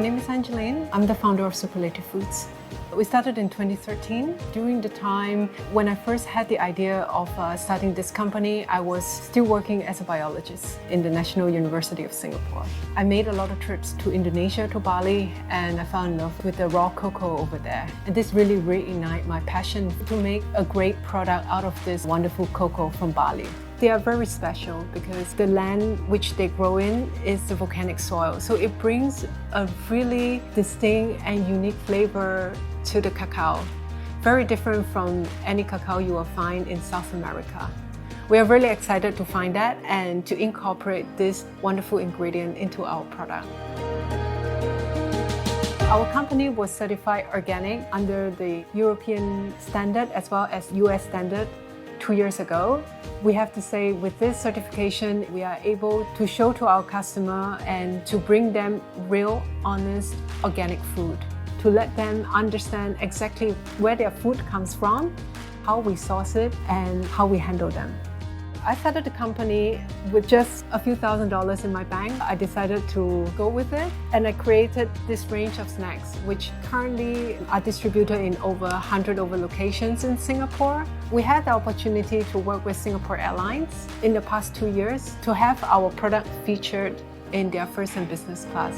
My name is Angeline. I'm the founder of Superlative Foods. We started in 2013. During the time when I first had the idea of starting this company, I was still working as a biologist in the National University of Singapore. I made a lot of trips to Indonesia, to Bali, and I fell in love with the raw cocoa over there. And this really reignited my passion to make a great product out of this wonderful cocoa from Bali. They are very special because the land which they grow in is the volcanic soil. So it brings a really distinct and unique flavor to the cacao. Very different from any cacao you will find in South America. We are really excited to find that and to incorporate this wonderful ingredient into our product. Our company was certified organic under the European standard as well as US standard 2 years ago. We have to say with this certification, we are able to show to our customer and to bring them real, honest, organic food, to let them understand exactly where their food comes from, how we source it, and how we handle them. I started the company with just a few $1,000s in my bank. I decided to go with it, and I created this range of snacks, which currently are distributed in over 100 locations in Singapore. We had the opportunity to work with Singapore Airlines in the past 2 years to have our product featured in their first and business class.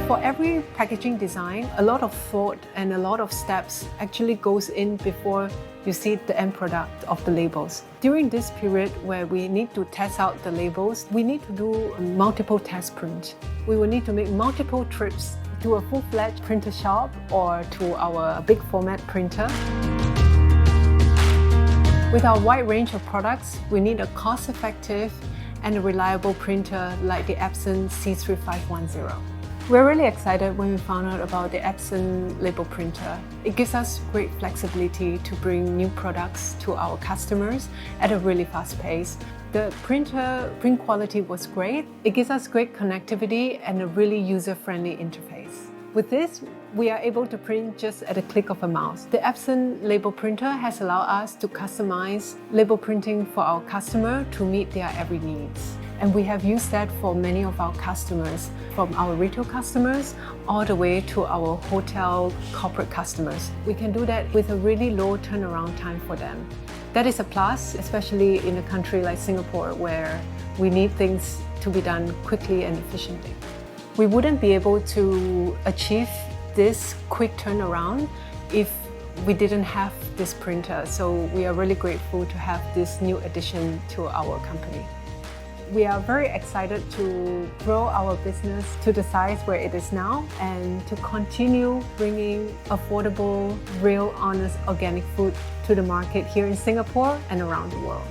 For every packaging design, a lot of thought and a lot of steps actually goes in before you see the end product of the labels. During this period where we need to test out the labels, we need to do multiple test prints. We will need to make multiple trips to a full-fledged printer shop or to our big format printer. With our wide range of products, we need a cost-effective and a reliable printer like the Epson C3510. We're really excited when we found out about the Epson label printer. It gives us great flexibility to bring new products to our customers at a really fast pace. The printer print quality was great. It gives us great connectivity and a really user-friendly interface. With this, we are able to print just at a click of a mouse. The Epson label printer has allowed us to customize label printing for our customer to meet their every needs. And we have used that for many of our customers, from our retail customers all the way to our hotel corporate customers. We can do that with a really low turnaround time for them. That is a plus, especially in a country like Singapore, where we need things to be done quickly and efficiently. We wouldn't be able to achieve this quick turnaround if we didn't have this printer. So we are really grateful to have this new addition to our company. We are very excited to grow our business to the size where it is now and to continue bringing affordable, real, honest, organic food to the market here in Singapore and around the world.